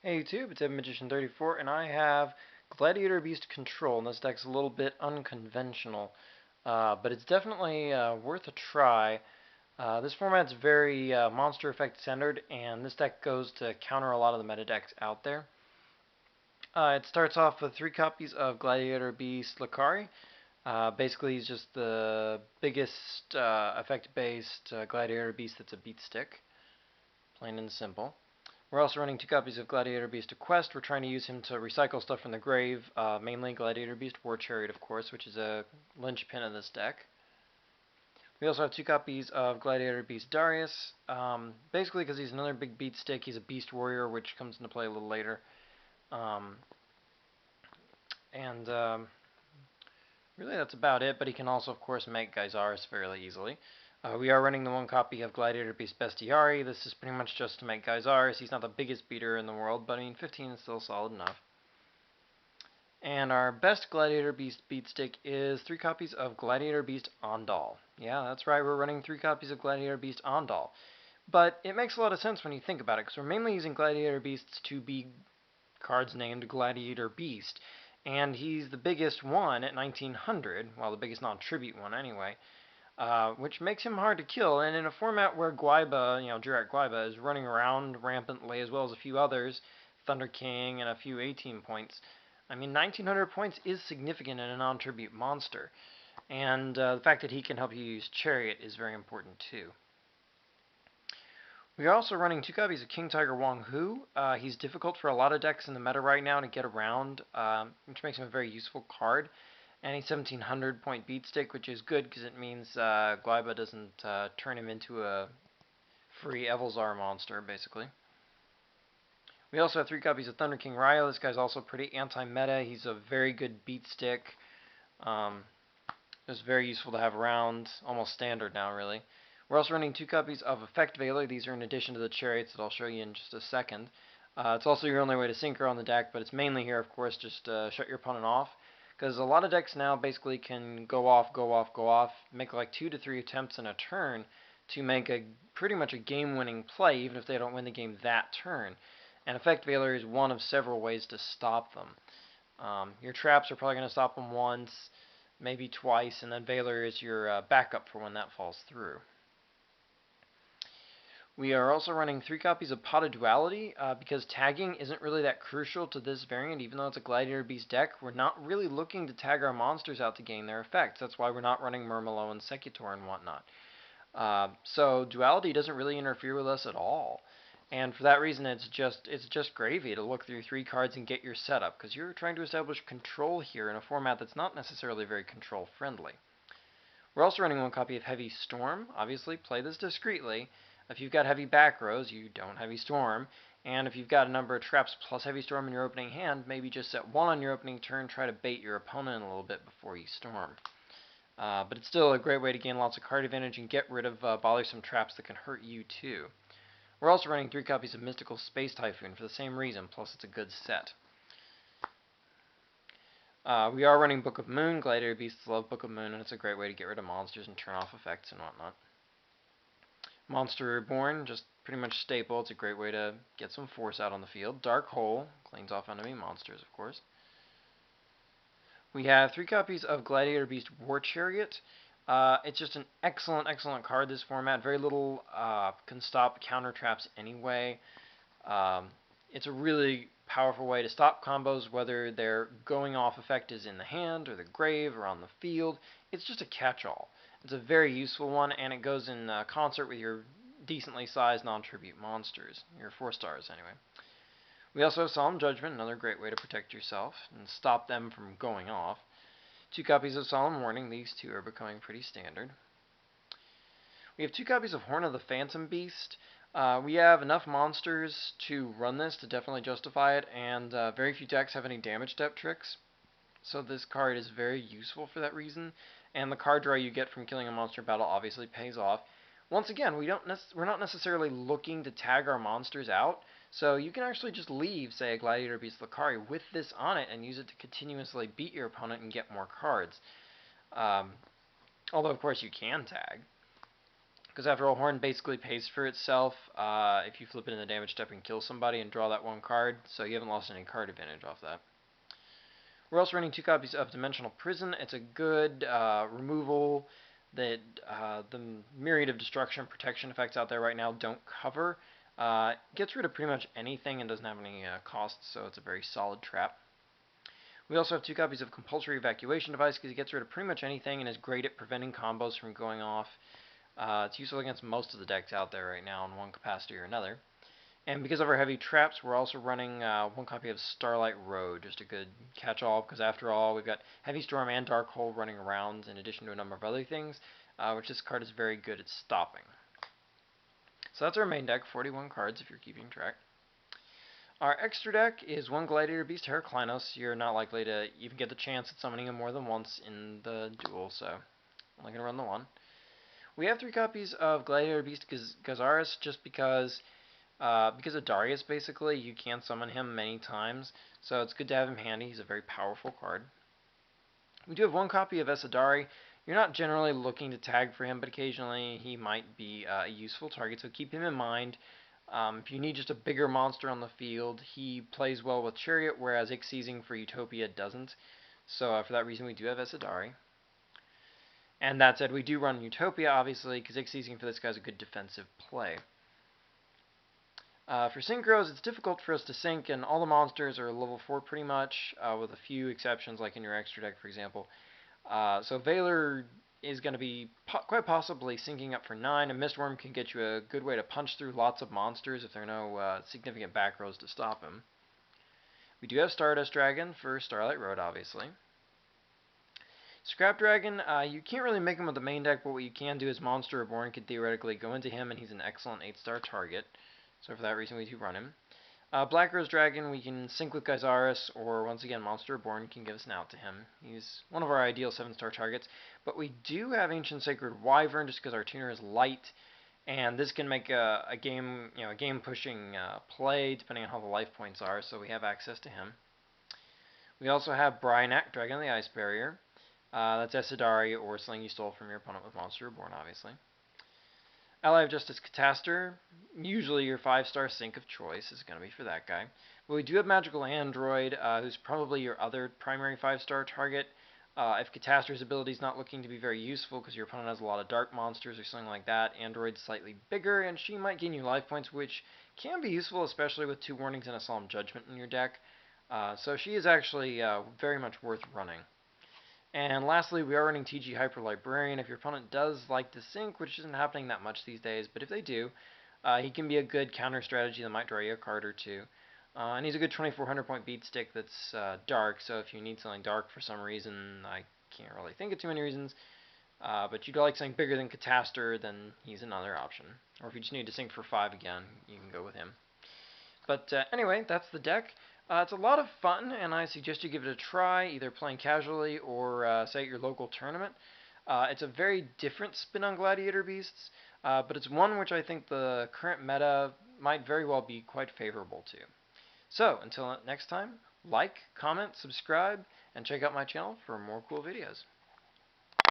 Hey YouTube, it's Magician34, and I have Gladiator Beast Control, and this deck's a little bit unconventional, but it's definitely worth a try. This format's very monster effect centered, and this deck goes to counter a lot of the meta decks out there. It starts off with 3 copies of Gladiator Beast Lakari. Basically, he's just the biggest effect-based Gladiator Beast that's a beat stick, plain and simple. We're also running 2 copies of Gladiator Beast to Quest. We're trying to use him to recycle stuff from the grave, mainly Gladiator Beast War Chariot, of course, which is a linchpin of this deck. We also have 2 copies of Gladiator Beast Darius, basically because he's another big beat stick. He's a Beast Warrior, which comes into play a little later. Um, and really that's about it, but he can also, of course, make Geysaris fairly easily. We are running the 1 copy of Gladiator Beast Bestiari. This is pretty much just to make Geysaris. He's not the biggest beater in the world, but I mean, 15 is still solid enough. And our best Gladiator Beast beatstick is 3 copies of Gladiator Beast Ondal. Yeah, that's right, we're running 3 copies of Gladiator Beast Ondal. But it makes a lot of sense when you think about it, because we're mainly using Gladiator Beasts to be cards named Gladiator Beast. And he's the biggest one at 1900, well, the biggest non-tribute one anyway, which makes him hard to kill. And in a format where Guaiba, Jurat Guaiba, is running around rampantly, as well as a few others, Thunder King and a few 18 points, I mean, 1900 points is significant in a non-tribute monster. And the fact that he can help you use Chariot is very important too. We are also running 2 copies of King Tiger Wong Hu. He's difficult for a lot of decks in the meta right now to get around, which makes him a very useful card. And he's 1700 point beat stick, which is good because it means Glyba doesn't turn him into a free Evilzar monster, basically. We also have 3 copies of Thunder King Ryo. This guy's also pretty anti-meta. He's a very good beat stick. It's very useful to have around, almost standard now, really. We're also running 2 copies of Effect Veiler. These are in addition to the Chariots that I'll show you in just a second. It's also your only way to synchro on the deck, but it's mainly here, of course, just shut your opponent off. Because a lot of decks now basically can go off, go off, go off, make like 2 to 3 attempts in a turn to make a pretty much a game-winning play, even if they don't win the game that turn. And Effect Veiler is one of several ways to stop them. Your traps are probably going to stop them once, maybe twice, and then Veiler is your backup for when that falls through. We are also running 3 copies of Pot of Duality, because tagging isn't really that crucial to this variant, even though it's a Gladiator Beast deck. We're not really looking to tag our monsters out to gain their effects. That's why we're not running Murmelo and Secutor and whatnot. So Duality doesn't really interfere with us at all. And for that reason, it's just gravy to look through 3 cards and get your setup, because you're trying to establish control here in a format that's not necessarily very control friendly. We're also running 1 copy of Heavy Storm. Obviously, play this discreetly. If you've got heavy back rows, you don't Heavy Storm. And if you've got a number of traps plus Heavy Storm in your opening hand, maybe just set 1 on your opening turn, try to bait your opponent a little bit before you storm. But it's still a great way to gain lots of card advantage and get rid of bothersome traps that can hurt you too. We're also running 3 copies of Mystical Space Typhoon for the same reason, plus it's a good set. We are running Book of Moon. Gladiator Beasts love Book of Moon, and it's a great way to get rid of monsters and turn off effects and whatnot. Monster Reborn, just pretty much staple. It's a great way to get some force out on the field. Dark Hole, cleans off enemy monsters, of course. We have 3 copies of Gladiator Beast War Chariot. It's just an excellent, excellent card, this format. Very little can stop counter traps anyway. It's a really powerful way to stop combos, whether their going off effect is in the hand or the grave or on the field. It's just a catch-all. It's a very useful one, and it goes in concert with your decently sized non-tribute monsters, your 4 stars anyway. We also have Solemn Judgment, another great way to protect yourself and stop them from going off. 2 copies of Solemn Warning. These 2 are becoming pretty standard. We have 2 copies of Horn of the Phantom Beast. We have enough monsters to run this to definitely justify it, and very few decks have any damage step tricks. So this card is very useful for that reason, and the card draw you get from killing a monster battle obviously pays off. Once again, we're not necessarily looking to tag our monsters out, so you can actually just leave, say, a Gladiator Beast Lakari with this on it and use it to continuously beat your opponent and get more cards. Although, of course, you can tag, Because after all, Horn basically pays for itself if you flip it in the damage step and kill somebody and draw that one card, so you haven't lost any card advantage off that. We're also running 2 copies of Dimensional Prison. It's a good removal that the myriad of destruction protection effects out there right now don't cover. Gets rid of pretty much anything and doesn't have any costs, so it's a very solid trap. We also have 2 copies of Compulsory Evacuation Device because it gets rid of pretty much anything and is great at preventing combos from going off. It's useful against most of the decks out there right now in one capacity or another. And because of our heavy traps, we're also running 1 copy of Starlight Road, just a good catch-all, because after all, we've got Heavy Storm and Dark Hole running around, in addition to a number of other things, which this card is very good at stopping. So that's our main deck, 41 cards if you're keeping track. Our extra deck is 1 Gladiator Beast Heraclinos. You're not likely to even get the chance at summoning him more than once in the duel, so I'm only going to run the 1. We have 3 copies of Gladiator Beast Gazaris just because of Darius, basically, you can summon him many times, so it's good to have him handy. He's a very powerful card. We do have 1 copy of Esadari. You're not generally looking to tag for him, but occasionally he might be a useful target, so keep him in mind. If you need just a bigger monster on the field, he plays well with Chariot, whereas Ix-Seizing for Utopia doesn't. So for that reason, we do have Esadari. And that said, we do run Utopia, obviously, because Ix-Seizing for this guy is a good defensive play. For synchros, it's difficult for us to sync, and all the monsters are level 4 pretty much, with a few exceptions, like in your extra deck, for example. So Valor is going to be quite possibly syncing up for 9, and Mistworm can get you a good way to punch through lots of monsters if there are no significant back rows to stop him. We do have Stardust Dragon for Starlight Road, obviously. Scrap Dragon, you can't really make him with the main deck, but what you can do is Monster Reborn could theoretically go into him, and he's an excellent 8-star target. So for that reason, we do run him. Black Rose Dragon, we can sync with Gyzaris, or once again, Monster Reborn can give us an out to him. He's one of our ideal 7-star targets. But we do have Ancient Sacred Wyvern, just because our tuner is light, and this can make a game pushing play depending on how the life points are. So we have access to him. We also have Bryanak, Dragon of the Ice Barrier. That's Esadari or something you stole from your opponent with Monster Reborn, obviously. Ally of Justice Catastor, usually your 5-star sync of choice is going to be for that guy. But we do have Magical Android, who's probably your other primary 5-star target. If Catastor's ability is not looking to be very useful because your opponent has a lot of dark monsters or something like that, Android's slightly bigger, and she might gain you life points, which can be useful, especially with 2 warnings and a Solemn Judgment in your deck. So she is actually very much worth running. And lastly, we are running TG Hyper Librarian. If your opponent does like to sync, which isn't happening that much these days, but if they do, he can be a good counter strategy that might draw you a card or 2. And he's a good 2400 point beat stick that's dark, so if you need something dark for some reason, I can't really think of too many reasons, but you'd like something bigger than Catastor, then he's another option. Or if you just need to sync for 5 again, you can go with him. But anyway, that's the deck. It's a lot of fun, and I suggest you give it a try, either playing casually or, say, at your local tournament. It's a very different spin on Gladiator Beasts, but it's one which I think the current meta might very well be quite favorable to. So, until next time, like, comment, subscribe, and check out my channel for more cool videos.